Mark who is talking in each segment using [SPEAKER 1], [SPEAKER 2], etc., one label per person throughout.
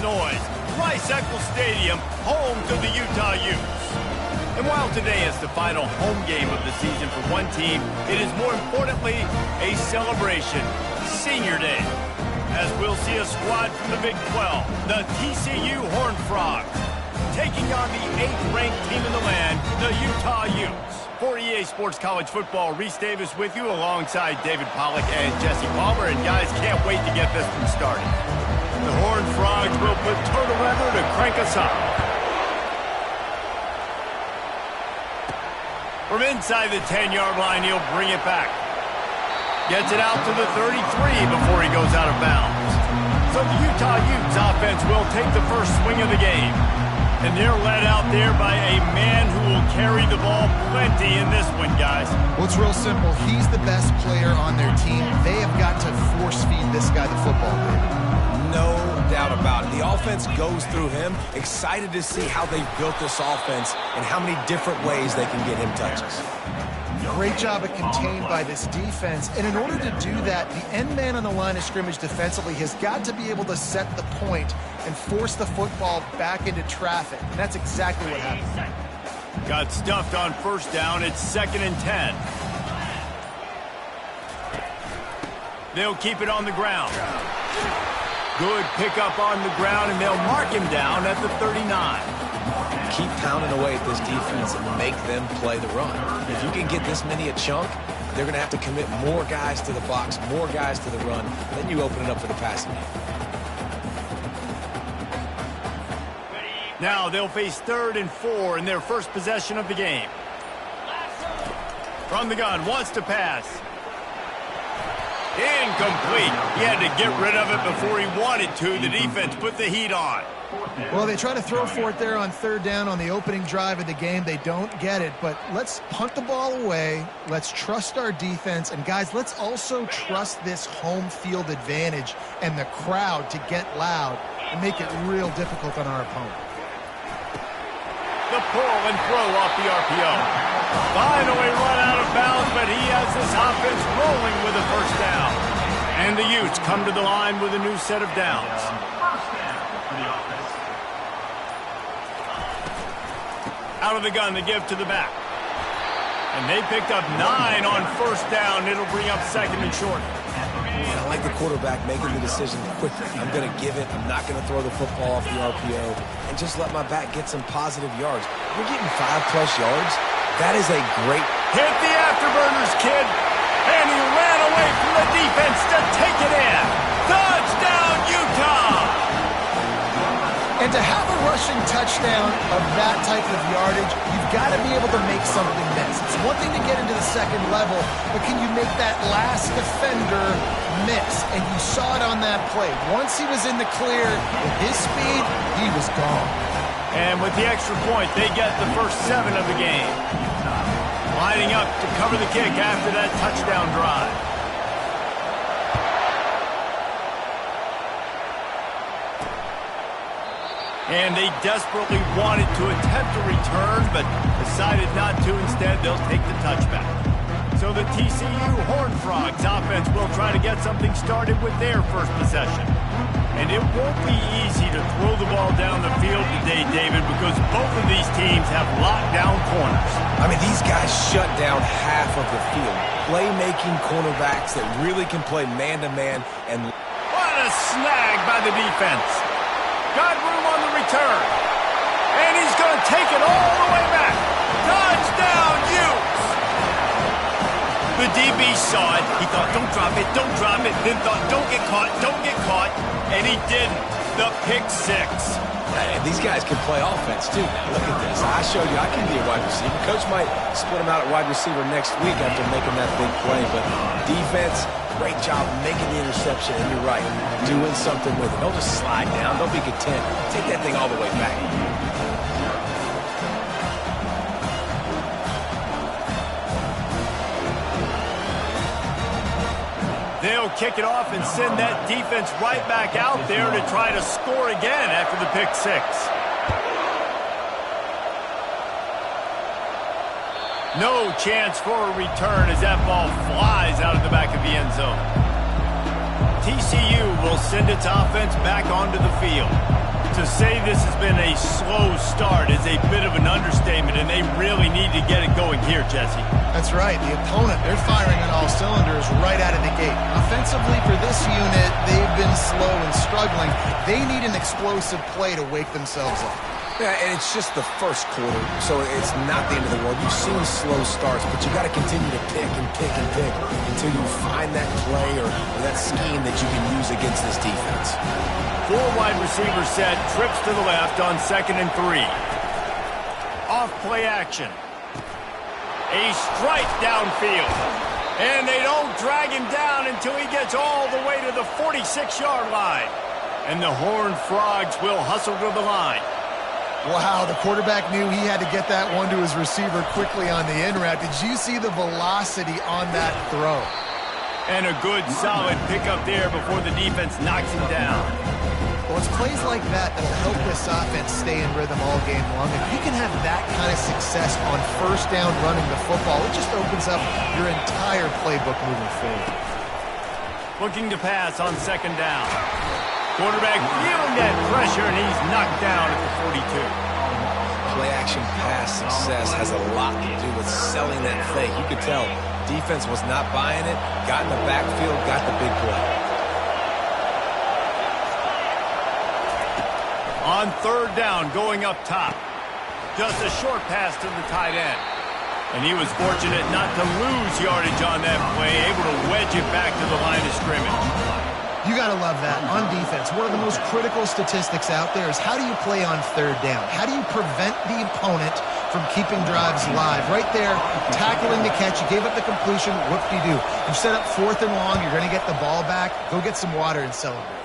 [SPEAKER 1] Illinois, Rice-Eccles Stadium, home to the Utah Utes. And while today is the final home game of the season for one team, it is more importantly a celebration, Senior Day, as we'll see a squad from the Big 12, the TCU Horned Frogs, taking on the 8th-ranked team in the land, the Utah Utes. For EA Sports College Football, Reese Davis with you alongside David Pollack and Jesse Palmer. And guys, can't wait to get this one started. The Horned Frogs will put total weather to crank us up. From inside the 10-yard line, he'll bring it back. Gets it out to the 33 before he goes out of bounds. So the Utah Utes offense will take the first swing of the game. And they're led out there by a man who will carry the ball plenty in this one, guys.
[SPEAKER 2] Well, it's real simple. He's the best player on their team. They have got to force-feed this guy the football, David.
[SPEAKER 3] No doubt about it. The offense goes through him. Excited to see how they've built this offense and how many different ways they can get him touches.
[SPEAKER 2] Great job of contained by this defense. And in order to do that, the end man on the line of scrimmage defensively has got to be able to set the point and force the football back into traffic. And that's exactly what happened.
[SPEAKER 1] Got stuffed on first down. It's 2nd and 10. They'll keep it on the ground. Good pickup on the ground, and they'll mark him down at the 39.
[SPEAKER 3] Keep pounding away at this defense and make them play the run. If you can get this many a chunk, they're going to have to commit more guys to the box, more guys to the run. Then you open it up for the passing game.
[SPEAKER 1] Now they'll face 3rd and 4 in their first possession of the game. From the gun, wants to pass. Incomplete. He had to get rid of it before he wanted to. The defense put the heat on.
[SPEAKER 2] Well, they try to throw for it there on 3rd down on the opening drive of the game. They don't get it, but let's punt the ball away. Let's trust our defense. And, guys, let's also trust this home field advantage and the crowd to get loud and make it real difficult on our opponent.
[SPEAKER 1] The pull and throw off the RPO. Finally run out of bounds, but he has this offense rolling with a first down. And the Utes come to the line with a new set of downs. Out of the gun, the give to the back. And they picked up 9 on first down. It'll bring up 2nd and short.
[SPEAKER 3] And I like the quarterback making the decision quickly. I'm going to give it. I'm not going to throw the football off the RPO. And just let my back get some positive yards. We're getting 5+ yards. That is a great...
[SPEAKER 1] Hit the afterburners, kid. And he ran away from the defense to take it in. Touchdown, Utah!
[SPEAKER 2] And to have a rushing touchdown of that type of yardage, you've got to be able to make something miss. It's one thing to get into the second level, but can you make that last defender miss? And you saw it on that play. Once he was in the clear with his speed, he was gone.
[SPEAKER 1] And with the extra point, they get the first 7 of the game. Lining up to cover the kick after that touchdown drive. And they desperately wanted to attempt a return, but decided not to. Instead, they'll take the touchback. So the TCU Horned Frogs offense will try to get something started with their first possession. And it won't be easy to throw the ball down the field today, David, because both of these teams have lockdown corners.
[SPEAKER 3] I mean, these guys shut down half of the field. Playmaking cornerbacks that really can play man-to-man. And
[SPEAKER 1] what a snag by the defense. Got room on the return. And he's going to take it all the way back. Touchdown, Utes! The DB saw it. He thought, don't drop it, don't drop it. Then thought, don't get caught, don't get caught. And he didn't. The pick 6.
[SPEAKER 3] Hey, these guys can play offense, too. Now, look at this. I showed you I can be a wide receiver. Coach might split him out at wide receiver next week after making that big play. But defense, great job making the interception. And you're right, doing something with it. Don't just slide down. Don't be content. Take that thing all the way back.
[SPEAKER 1] They'll kick it off and send that defense right back out there to try to score again after the pick 6. No chance for a return as that ball flies out of the back of the end zone. TCU will send its offense back onto the field. To say this has been a slow start is a bit of an understatement, and they really need to get it going here, Jesse.
[SPEAKER 2] That's right. The opponent, they're firing on all cylinders right out of the gate. Offensively, for this unit, they've been slow and struggling. They need an explosive play to wake themselves up.
[SPEAKER 3] Yeah, and it's just the first quarter, so it's not the end of the world. You've seen slow starts, but you got to continue to pick and pick and pick until you find that play or that scheme that you can use against this defense.
[SPEAKER 1] 4 wide receivers set, trips to the left on 2nd and 3. Off play action. A strike downfield. And they don't drag him down until he gets all the way to the 46-yard line. And the Horned Frogs will hustle to the line.
[SPEAKER 2] Wow, the quarterback knew he had to get that one to his receiver quickly on the in route. Did you see the velocity on that throw?
[SPEAKER 1] And a good, solid pickup there before the defense knocks him down.
[SPEAKER 2] Well, it's plays like that that'll help this offense stay in rhythm all game long. If you can have that kind of success on first down running the football, it just opens up your entire playbook moving forward.
[SPEAKER 1] Looking to pass on 2nd down. Quarterback feeling that pressure, and he's knocked down at the 42.
[SPEAKER 3] Play-action pass success has a lot to do with selling that fake. You could tell defense was not buying it, got in the backfield, got the big play.
[SPEAKER 1] On 3rd down, going up top. Just a short pass to the tight end. And he was fortunate not to lose yardage on that play, able to wedge it back to the line of scrimmage.
[SPEAKER 2] You got to love that. On defense, one of the most critical statistics out there is how do you play on 3rd down? How do you prevent the opponent from keeping drives live? Right there, tackling the catch. You gave up the completion. What do? You set up 4th and long. You're going to get the ball back. Go get some water and celebrate.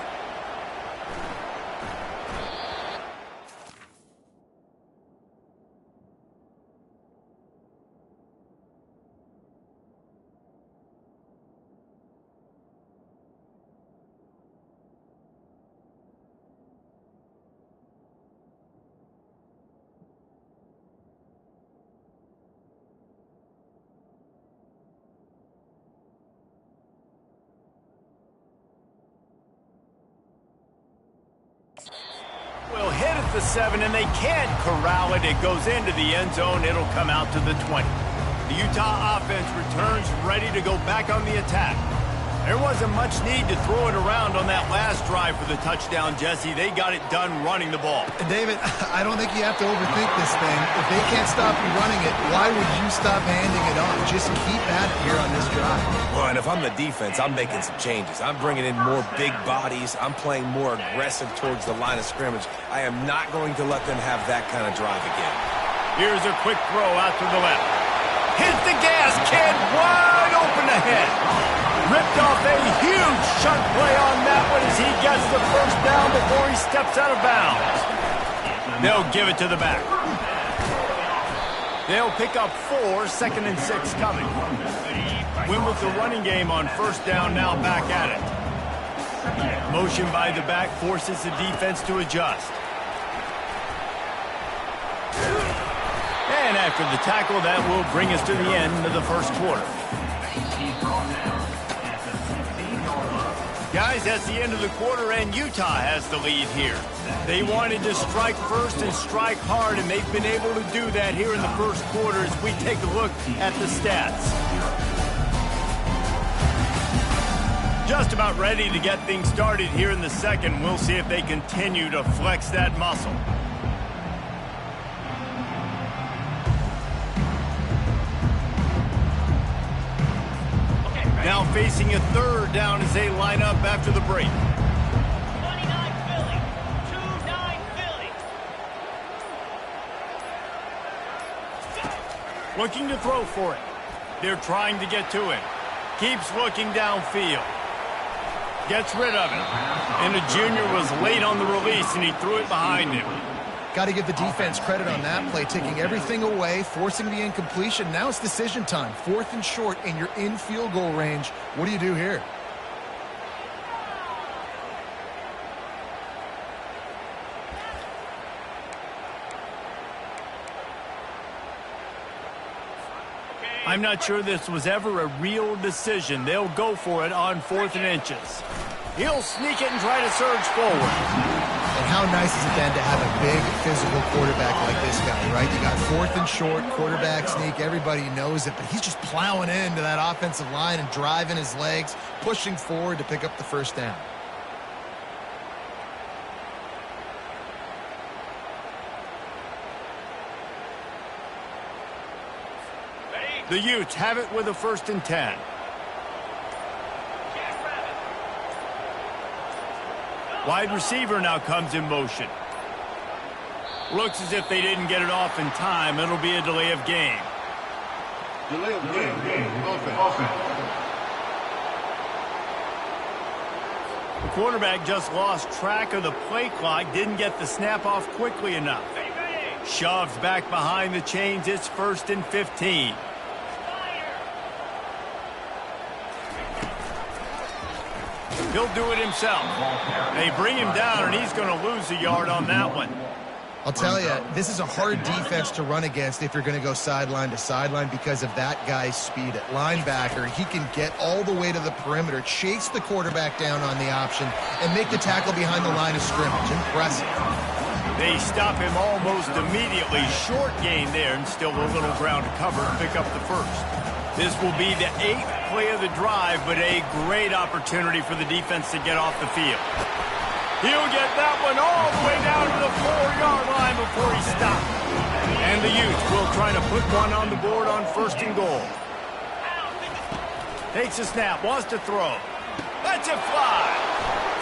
[SPEAKER 1] Will hit at the 7, and they can't corral it. It goes into the end zone. It'll come out to the 20. The Utah offense returns ready to go back on the attack. There wasn't much need to throw it around on that last drive for the touchdown, Jesse. They got it done running the ball.
[SPEAKER 2] David, I don't think you have to overthink this thing. If they can't stop you running it, why would you stop handing it off? Just keep at it here on this drive.
[SPEAKER 3] Well, and if I'm the defense, I'm making some changes. I'm bringing in more big bodies. I'm playing more aggressive towards the line of scrimmage. I am not going to let them have that kind of drive again.
[SPEAKER 1] Here's a quick throw out to the left. Hit the gas, kid, wide open ahead. Ripped off a huge chunk play on that one as he gets the first down before he steps out of bounds. They'll give it to the back. They'll pick up 4, 2nd and 6 coming. Win with the running game on 1st down, now back at it. Motion by the back forces the defense to adjust. And after the tackle, that will bring us to the end of the first quarter. Guys, that's the end of the quarter, and Utah has the lead here. They wanted to strike first and strike hard, and they've been able to do that here in the first quarter as we take a look at the stats. Just about ready to get things started here in the second. We'll see if they continue to flex that muscle. Now facing a 3rd down as they line up after the break.
[SPEAKER 4] 29 Philly. 2-9 Philly.
[SPEAKER 1] Looking to throw for it. They're trying to get to him. Keeps looking downfield. Gets rid of it. And the junior was late on the release, and he threw it behind him.
[SPEAKER 2] Got to give the defense credit on that play, taking everything away, forcing the incompletion. Now it's decision time. 4th and short, and you're in field goal range. What do you do here?
[SPEAKER 1] I'm not sure this was ever a real decision. They'll go for it on 4th and inches. He'll sneak it and try to surge forward.
[SPEAKER 2] And how nice is it then to have a big physical quarterback like this guy, right? You got 4th and short, quarterback sneak, everybody knows it, but he's just plowing into that offensive line and driving his legs, pushing forward to pick up the first down.
[SPEAKER 1] The Utes have it with a 1st and 10. Wide receiver now comes in motion. Looks as if they didn't get it off in time. It'll be a delay of game.
[SPEAKER 5] Delay of game. Offense.
[SPEAKER 1] The quarterback just lost track of the play clock, didn't get the snap off quickly enough. Shoved back behind the chains. It's 1st and 15. He'll do it himself. They bring him down, and he's going to lose a yard on that one.
[SPEAKER 2] I'll tell you, this is a hard defense to run against if you're going to go sideline to sideline because of that guy's speed at linebacker. He can get all the way to the perimeter, chase the quarterback down on the option, and make the tackle behind the line of scrimmage. Impressive.
[SPEAKER 1] They stop him almost immediately. Short gain there, and still a little ground to cover and pick up the first. This will be the 8th play of the drive, but a great opportunity for the defense to get off the field. He'll get that one all the way down to the 4-yard line before he stops. And the Utes will try to put one on the board on 1st and goal. Takes a snap, wants to throw. Lets it fly.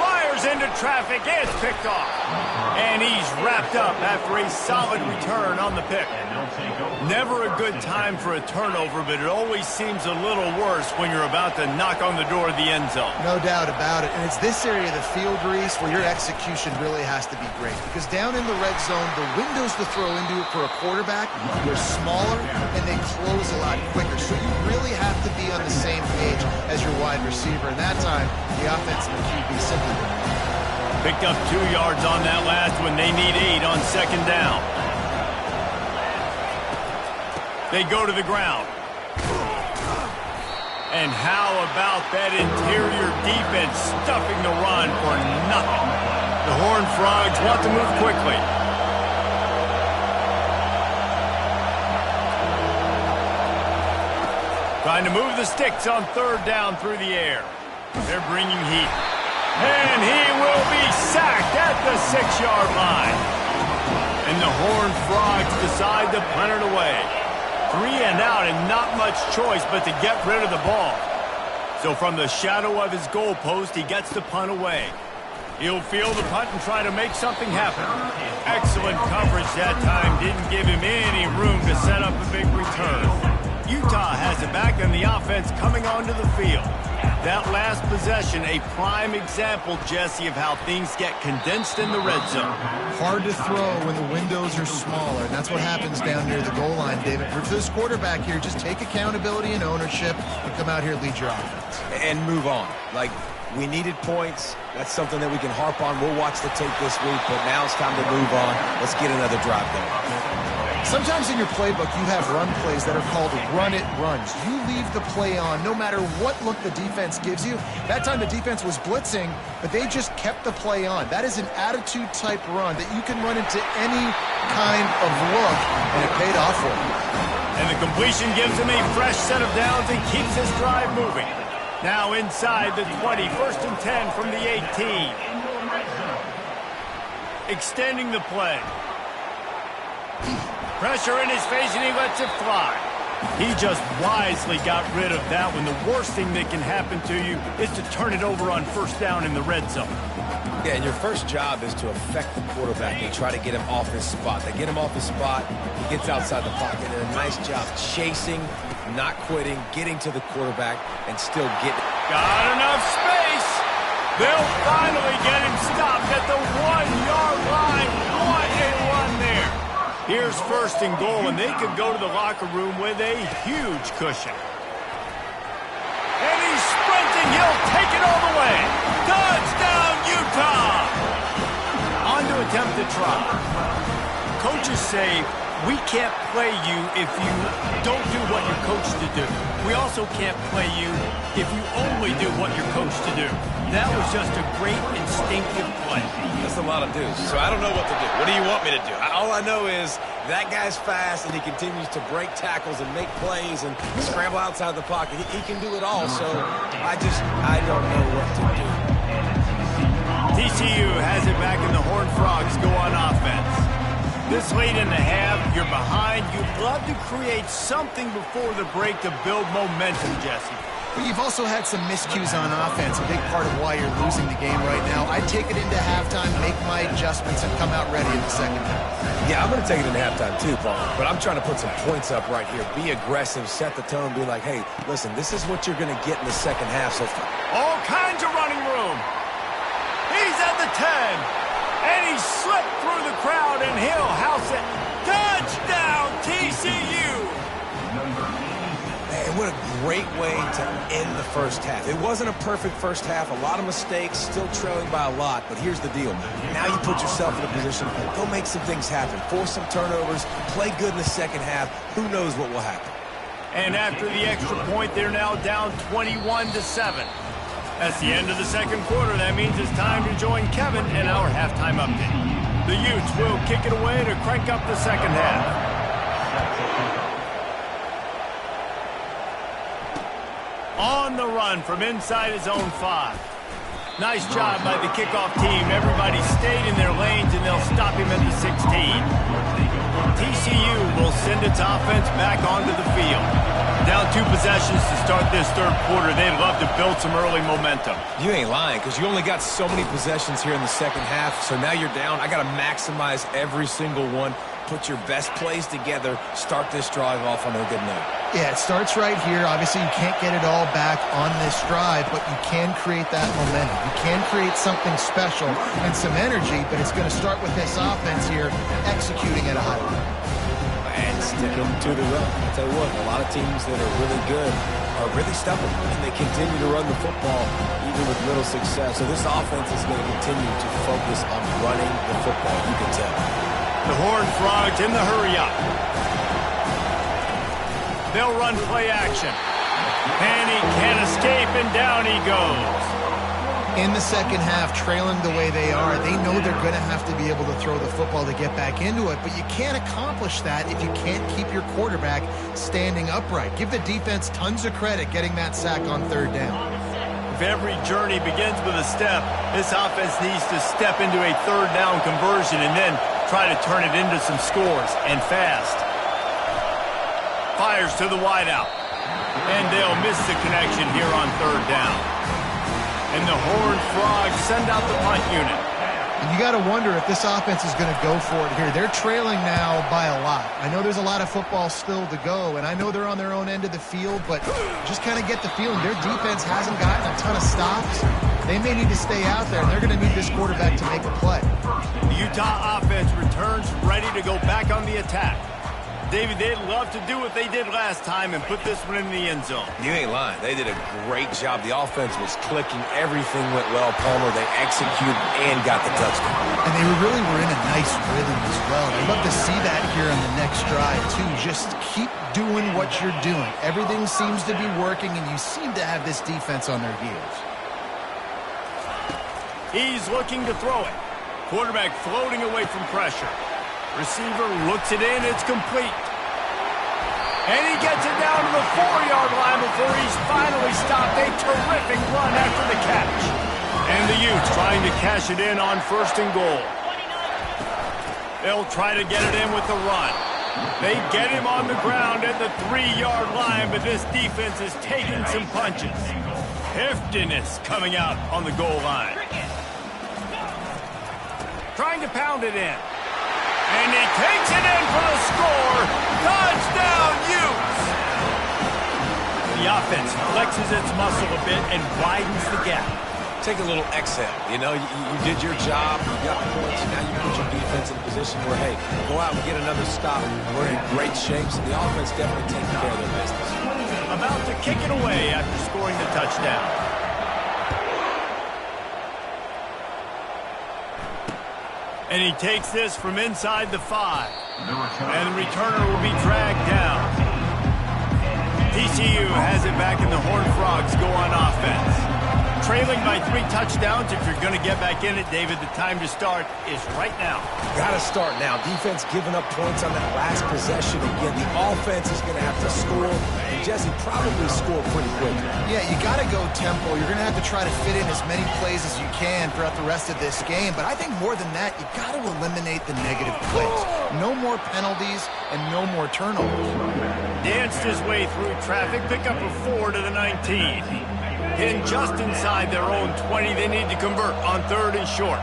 [SPEAKER 1] Fires into traffic, it's picked off. And he's wrapped up after a solid return on the pick. Never a good time for a turnover, but it always seems a little worse when you're about to knock on the door of the end zone.
[SPEAKER 2] No doubt about it. And it's this area of the field, Reese, where your execution really has to be great. Because down in the red zone, the windows to throw into it for a quarterback are smaller and they close a lot quicker. So you really have to be on the same page as your wide receiver. And that time, the offense and the QB simply don't.
[SPEAKER 1] Picked up 2 yards on that last one. They need 8 on 2nd down. They go to the ground. And how about that interior defense stuffing the run for nothing? The Horned Frogs want to move quickly. Trying to move the sticks on 3rd down through the air. They're bringing heat. And he will be sacked at the 6-yard line. And the Horned Frogs decide to punt it away. 3 and out and not much choice but to get rid of the ball. So from the shadow of his goalpost, he gets the punt away. He'll field the punt and try to make something happen. Excellent coverage that time. Didn't give him any room to set up a big return. Utah has it back and the offense coming onto the field. That last possession, a prime example, Jesse, of how things get condensed in the red zone.
[SPEAKER 2] Hard to throw when the windows are smaller, and that's what happens down near the goal line, David. For this quarterback here, just take accountability and ownership and come out here and lead your offense.
[SPEAKER 3] And move on. Like, we needed points. That's something that we can harp on. We'll watch the tape this week, but now it's time to move on. Let's get another drive going.
[SPEAKER 2] Sometimes in your playbook, you have run plays that are called run-it runs. You leave the play on no matter what look the defense gives you. That time the defense was blitzing, but they just kept the play on. That is an attitude-type run that you can run into any kind of look, and it paid off for him.
[SPEAKER 1] And the completion gives him a fresh set of downs and keeps his drive moving. Now inside the 20, 1st and 10 from the 18. Extending the play. Pressure in his face, and he lets it fly. He just wisely got rid of that one. The worst thing that can happen to you is to turn it over on 1st down in the red zone.
[SPEAKER 3] Yeah, and your first job is to affect the quarterback. They try to get him off his spot. They get him off his spot. He gets outside the pocket, and a nice job chasing, not quitting, getting to the quarterback, and still getting.
[SPEAKER 1] Got enough space. They'll finally get him stopped at the 1-yard line. What a run there. Here's 1st and goal, and they could go to the locker room with a huge cushion. And he's sprinting. He'll take it all the way. Touchdown, Utah! On to attempt the try. Coaches say we can't play you if you don't do what you're coached to do. We also can't play you if you only do what you're coached to do. That was just a great instinctive play.
[SPEAKER 3] That's a lot of dudes, so I don't know what to do. What do you want me to do? All I know is that guy's fast, and he continues to break tackles and make plays and scramble outside the pocket. He can do it all, so I don't know what to do.
[SPEAKER 1] TCU has it back, and the Horned Frogs go on offense. This late in the half, you're behind. You'd love to create something before the break to build momentum, Jesse.
[SPEAKER 2] But you've also had some miscues on offense, a big part of why you're losing the game right now. I'd take it into halftime, make my adjustments, and come out ready in the second half.
[SPEAKER 3] Yeah, I'm going to take it into halftime too, Paul. But I'm trying to put some points up right here. Be aggressive, set the tone, be like, hey, listen, this is what you're going to get in the second half. So
[SPEAKER 1] all kinds of running room. He's at the 10. And he slipped through the crowd, and he'll house it. Touchdown, TCU!
[SPEAKER 3] Man, what a great way to end the first half. It wasn't a perfect first half. A lot of mistakes, still trailing by a lot. But here's the deal. Now you put yourself in a position, go make some things happen. Force some turnovers, play good in the second half. Who knows what will happen?
[SPEAKER 1] And after the extra point, they're now down 21-7. That's the end of the second quarter. That means it's time to join Kevin in our halftime update. The Utes will kick it away to crank up the second half. On the run from inside his own 5. Nice job by the kickoff team. Everybody stayed in their lanes, and they'll stop him at the 16. TCU will send its offense back onto the field. Down 2 possessions to start this third quarter. They'd love to build some early momentum.
[SPEAKER 3] You ain't lying, because you only got so many possessions here in the second half, so now you're down. I got to maximize every single one, put your best plays together, start this drive off on a good note.
[SPEAKER 2] Yeah, it starts right here. Obviously, you can't get it all back on this drive, but you can create that momentum. You can create something special and some energy, but it's going to start with this offense here executing at a high level.
[SPEAKER 3] And sticking to the run. I'll tell you what, a lot of teams that are really good are really stubborn, and they continue to run the football even with little success. So this offense is going to continue to focus on running the football, you can tell.
[SPEAKER 1] The Horned Frogs in the hurry-up. They'll run play action. And he can't escape, and down he goes.
[SPEAKER 2] In the second half, trailing the way they are, they know they're going to have to be able to throw the football to get back into it, but you can't accomplish that if you can't keep your quarterback standing upright. Give the defense tons of credit getting that sack on third down.
[SPEAKER 1] If every journey begins with a step, this offense needs to step into a third down conversion and then try to turn it into some scores, and fast. Fires to the wideout. And they'll miss the connection here on third down. And the Horned Frogs send out the punt unit.
[SPEAKER 2] And you got to wonder if this offense is going to go for it here. They're trailing now by a lot. I know there's a lot of football still to go, and I know they're on their own end of the field, but just kind of get the feeling their defense hasn't gotten a ton of stops. They may need to stay out there, and they're going to need this quarterback to make a play.
[SPEAKER 1] The Utah offense returns ready to go back on the attack. David, they'd love to do what they did last time and put this one in the end zone.
[SPEAKER 3] You ain't lying. They did a great job. The offense was clicking. Everything went well, Palmer. They executed and got the touchdown.
[SPEAKER 2] And they really were in a nice rhythm as well. I'd love to see that here on the next drive, too. Just keep doing what you're doing. Everything seems to be working, and you seem to have this defense on their heels.
[SPEAKER 1] He's looking to throw it. Quarterback floating away from pressure. Receiver looks it in. It's complete. And he gets it down to the 4-yard line before he's finally stopped. A terrific run after the catch. And the Utes trying to cash it in on first and goal. They'll try to get it in with the run. They get him on the ground at the 3-yard line, but this defense is taking some punches. Heftiness coming out on the goal line. Trying to pound it in. And he takes it in for the score. Touchdown, Utes! The offense flexes its muscle a bit and widens the gap.
[SPEAKER 3] Take a little exhale. You know, you did your job. You got points. Now you put your defense in a position where, hey, go out and get another stop. We're in great shape, so the offense definitely taking care of their business.
[SPEAKER 1] About to kick it away after scoring the touchdown. And he takes this from inside the 5. And the returner will be dragged down. TCU has it back and the Horned Frogs go on offense. Trailing by 3 touchdowns. If you're going to get back in it, David, the time to start is right now.
[SPEAKER 3] Got to start now. Defense giving up points on that last possession. Again, the offense is going to have to score. And Jesse probably score pretty quickly.
[SPEAKER 2] Yeah, you got to go tempo. You're going to have to try to fit in as many plays as you can throughout the rest of this game. But I think more than that, you got to eliminate the negative plays. No more penalties and no more turnovers.
[SPEAKER 1] Danced his way through traffic. Pick up a 4 to the 19. Hitting just inside their own 20. They need to convert on 3rd and short.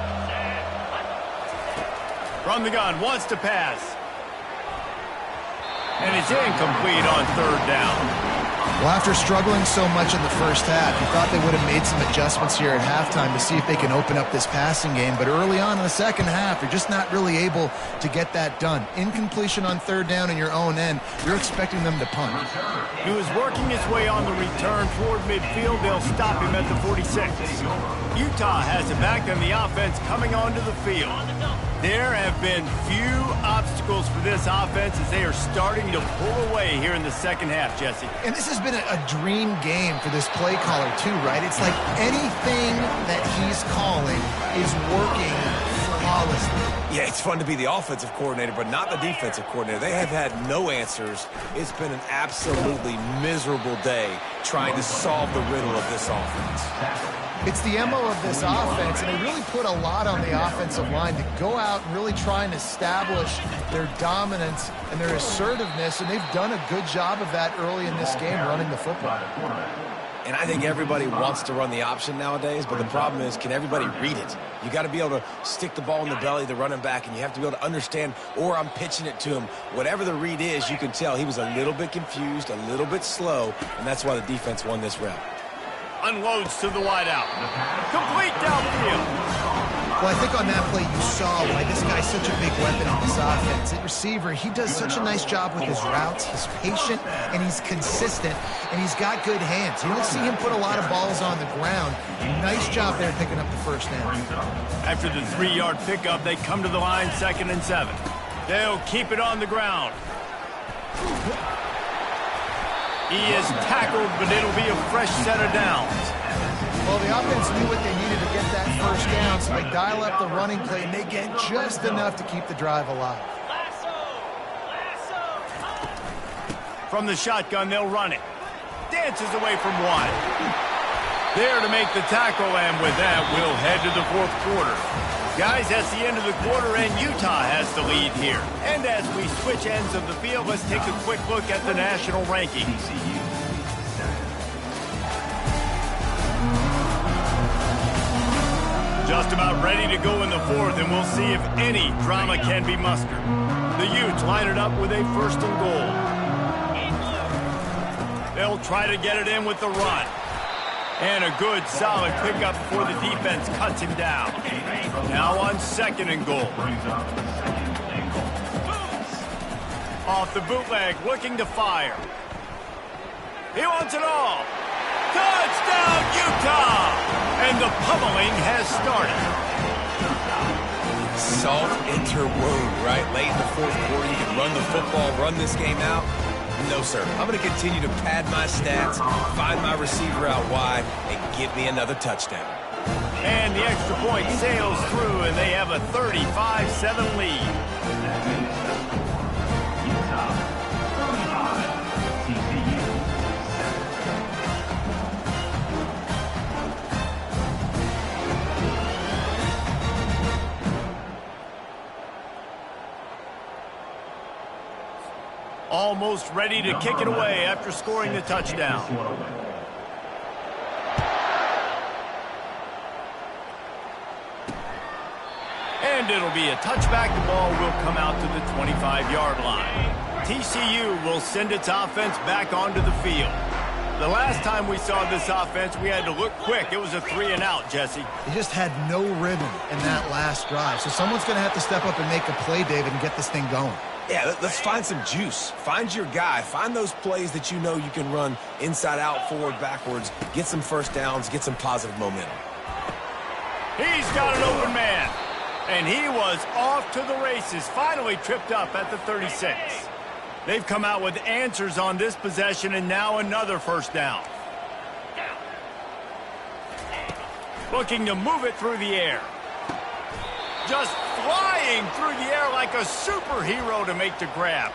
[SPEAKER 1] From the gun, wants to pass. And it's incomplete on 3rd down.
[SPEAKER 2] Well, after struggling so much in the first half, you thought they would have made some adjustments here at halftime to see if they can open up this passing game. But early on in the second half, you're just not really able to get that done. Incompletion on 3rd down in your own end, you're expecting them to punt.
[SPEAKER 1] He was working his way on the return toward midfield. They'll stop him at the 46. Utah has it back on the offense coming onto the field. There have been few obstacles for this offense as they are starting to pull away here in the second half, Jesse.
[SPEAKER 2] And this has been a dream game for this play caller too, right? It's like anything that he's calling is working flawlessly.
[SPEAKER 3] Yeah, it's fun to be the offensive coordinator, but not the defensive coordinator. They have had no answers. It's been an absolutely miserable day trying to solve the riddle of this offense.
[SPEAKER 2] It's the MO of this offense, and they really put a lot on the offensive line to go out and really try and establish their dominance and their assertiveness, and they've done a good job of that early in this game, running the football.
[SPEAKER 3] And I think everybody wants to run the option nowadays, but the problem is, can everybody read it? You got to be able to stick the ball in the belly of the running back, and you have to be able to understand, or I'm pitching it to him. Whatever the read is, you can tell he was a little bit confused, a little bit slow, and that's why the defense won this round.
[SPEAKER 1] Unloads to the wideout. Complete downfield.
[SPEAKER 2] Well, I think on that play you saw why this guy's such a big weapon on this offense. At receiver, he does such a nice job with his routes. He's patient, and he's consistent, and he's got good hands. You don't see him put a lot of balls on the ground. Nice job there picking up the first down.
[SPEAKER 1] After the 3-yard pickup, they come to the line 2nd and 7. They'll keep it on the ground. He is tackled, but it'll be a fresh set of downs.
[SPEAKER 2] Well, the offense knew what they needed to get that first down, so they dial up the running play, and they get just enough to keep the drive alive.
[SPEAKER 1] From the shotgun, they'll run it. Dances away from 1. There to make the tackle, and with that, we'll head to the 4th quarter. Guys, that's the end of the quarter, and Utah has the lead here. And as we switch ends of the field, let's take a quick look at the national rankings. Just about ready to go in the 4th, and we'll see if any drama can be mustered. The Utes line it up with a 1st and goal. They'll try to get it in with the run. And a good, solid pickup before the defense cuts him down. Now on 2nd and goal. Off the bootleg, looking to fire. He wants it all. Touchdown, Utah! And the pummeling has started.
[SPEAKER 3] Salt interwove, right? Late in the 4th quarter, you can run the football, run this game out. No, sir. I'm going to continue to pad my stats, find my receiver out wide, and get me another touchdown.
[SPEAKER 1] And the extra point sails through, and they have a 35-7 lead. Almost ready to kick it away after scoring the touchdown. And it'll be a touchback. The ball will come out to the 25-yard line. TCU will send its offense back onto the field. The last time we saw this offense, we had to look quick. It was a 3-and-out, Jesse.
[SPEAKER 2] They just had no rhythm in that last drive. So someone's going to have to step up and make a play, David, and get this thing going.
[SPEAKER 3] Yeah, let's find some juice. Find your guy. Find those plays that you know you can run inside out, forward, backwards. Get some first downs. Get some positive momentum.
[SPEAKER 1] He's got an open man. And he was off to the races, finally tripped up at the 36. They've come out with answers on this possession, and now another first down. Looking to move it through the air. Just flying through the air like a superhero to make the grab.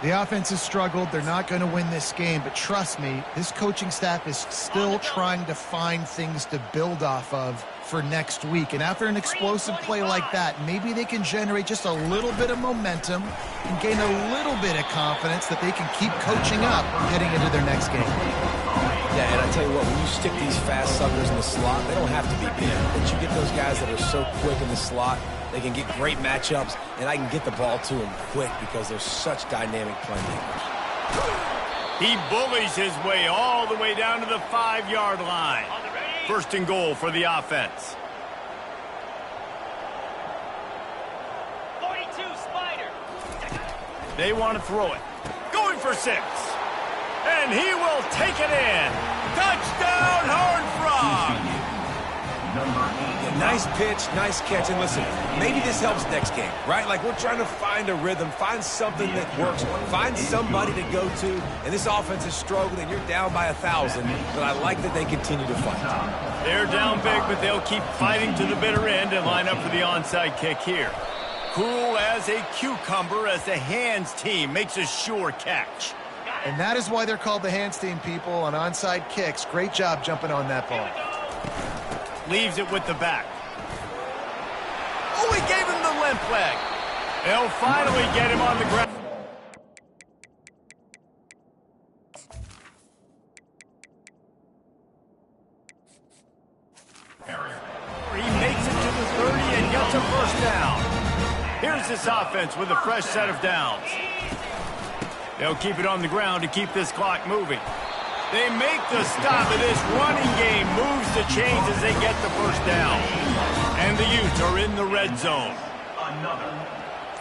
[SPEAKER 2] The offense has struggled. They're not going to win this game, but trust me, this coaching staff is still trying to find things to build off of for next week. And after an explosive play like that, maybe they can generate just a little bit of momentum and gain a little bit of confidence that they can keep coaching up heading into their next game.
[SPEAKER 3] Yeah, and I tell you what, when you stick these fast suckers in the slot, they don't have to be big. But you get those guys that are so quick in the slot, they can get great matchups, and I can get the ball to them quick because they're such dynamic playmakers.
[SPEAKER 1] He bullies his way all the way down to the 5-yard line. First and goal for the offense.
[SPEAKER 4] 42 Spider.
[SPEAKER 1] They want to throw it. Going for 6. And he will take it in. Touchdown, Horned Frog!
[SPEAKER 3] Yeah, nice pitch, nice catch. And listen, maybe this helps next game, right? Like we're trying to find a rhythm, find something that works, find somebody to go to. And this offense is struggling. You're down by 1,000, but I like that they continue to fight.
[SPEAKER 1] They're down big, but they'll keep fighting to the bitter end and line up for the onside kick here. Cool as a cucumber as the hands team makes a sure catch.
[SPEAKER 2] And that is why they're called the hands team, people, on onside kicks. Great job jumping on that ball.
[SPEAKER 1] Leaves it with the back. Oh, he gave him the limp leg. They'll finally get him on the ground. He makes it to the 30 and gets a first down. Here's this offense with a fresh set of downs. They'll keep it on the ground to keep this clock moving. They make the stop, and this running game moves the chains as they get the first down. And the Utes are in the red zone.
[SPEAKER 5] Another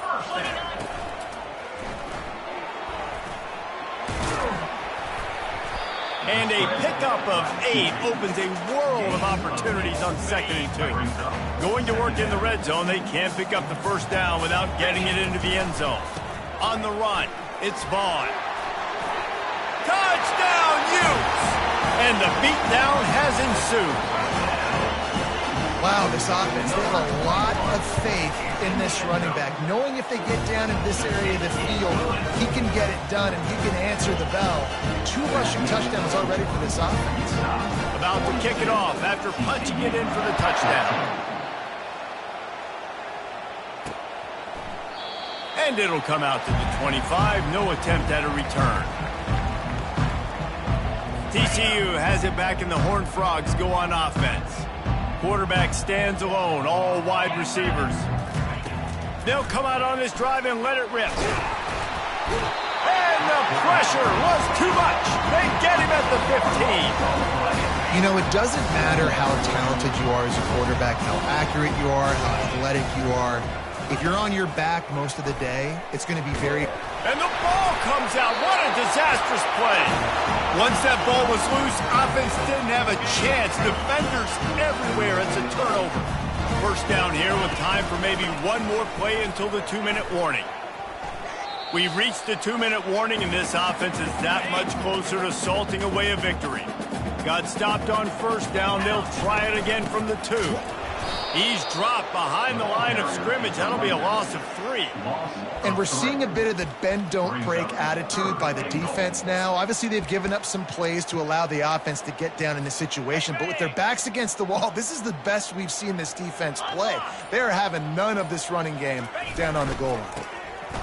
[SPEAKER 5] first down.
[SPEAKER 1] And a pickup of 8 opens a world of opportunities on 2nd and 2. Going to work in the red zone, they can't pick up the first down without getting it into the end zone. On the run, it's Vaughn. Touchdown, Utes! And the beatdown has ensued.
[SPEAKER 2] Wow, this offense, they have a lot of faith in this running back, knowing if they get down in this area of the field, he can get it done and he can answer the bell. 2 rushing touchdowns already for this offense.
[SPEAKER 1] About to kick it off after punching it in for the touchdown. And it'll come out to the 25. No attempt at a return. TCU has it back, and the Horned Frogs go on offense. Quarterback stands alone, all wide receivers. They'll come out on this drive and let it rip. And the pressure was too much. They get him at the 15.
[SPEAKER 2] You know, it doesn't matter how talented you are as a quarterback, how accurate you are, how athletic you are. If you're on your back most of the day, it's going to be very...
[SPEAKER 1] And the ball comes out. What a disastrous play. Once that ball was loose, offense didn't have a chance. Defenders everywhere. It's a turnover. First down here with time for maybe one more play until the 2-minute warning. We've reached the 2-minute warning, and this offense is that much closer to salting away a victory. Got stopped on first down. They'll try it again from the 2. He's dropped behind the line of scrimmage. That'll be a loss of 3.
[SPEAKER 2] And we're seeing a bit of the bend-don't-break attitude by the defense now. Obviously, they've given up some plays to allow the offense to get down in this situation. But with their backs against the wall, this is the best we've seen this defense play. They are having none of this running game down on the goal line.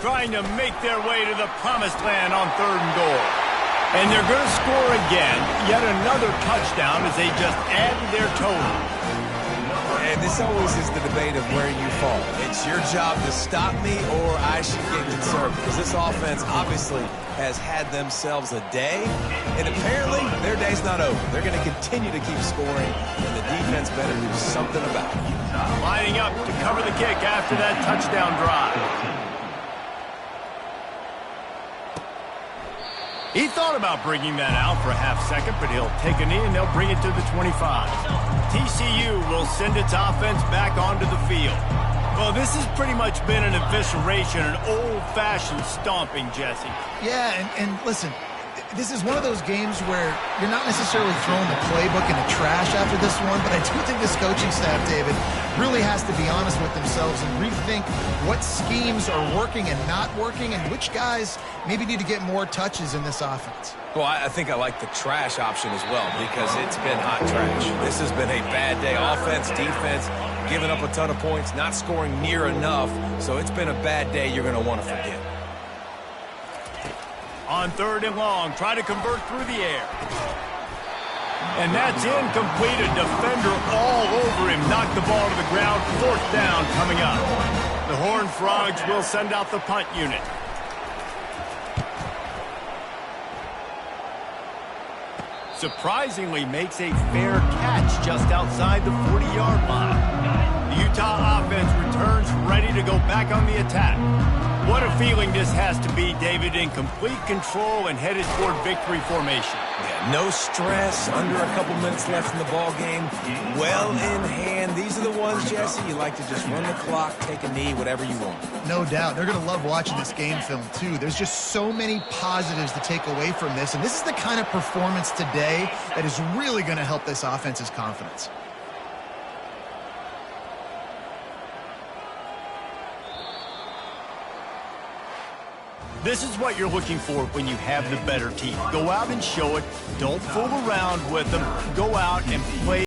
[SPEAKER 1] Trying to make their way to the promised land on 3rd and goal. And they're going to score again. Yet another touchdown as they just add to their total.
[SPEAKER 3] And this always is the debate of where you fall. It's your job to stop me, or I should get concerned, because this offense obviously has had themselves a day, and apparently their day's not over. They're going to continue to keep scoring, and the defense better do something about it.
[SPEAKER 1] Lining up to cover the kick after that touchdown drive. He thought about bringing that out for a half second, but he'll take a knee and they'll bring it to the 25. TCU will send its offense back onto the field. Well, this has pretty much been an evisceration, an old-fashioned stomping, Jesse.
[SPEAKER 2] Yeah, and listen, this is one of those games where you're not necessarily throwing the playbook in the trash after this one, but I do think this coaching staff, David, really has to be honest with themselves and rethink what schemes are working and not working and which guys maybe need to get more touches in this offense.
[SPEAKER 3] Well, I think I like the trash option as well because it's been hot trash. This has been a bad day. Offense, defense, giving up a ton of points, not scoring near enough. So it's been a bad day you're going to want to forget.
[SPEAKER 1] On 3rd and long, try to convert through the air. And that's incomplete. A defender all over him. Knocked the ball to the ground. 4th down coming up. The Horned Frogs will send out the punt unit. Surprisingly makes a fair catch just outside the 40-yard line. The Utah offense returns ready to go back on the attack. What a feeling this has to be, David, in complete control and headed toward victory formation.
[SPEAKER 3] Yeah, no stress, under a couple minutes left in the ball game, well in hand. These are the ones, Jesse, you like to just run the clock, take a knee, whatever you want.
[SPEAKER 2] No doubt. They're going to love watching this game film, too. There's just so many positives to take away from this, and this is the kind of performance today that is really going to help this offense's confidence.
[SPEAKER 1] This is what you're looking for when you have the better team. Go out and show it. Don't fool around with them. Go out and play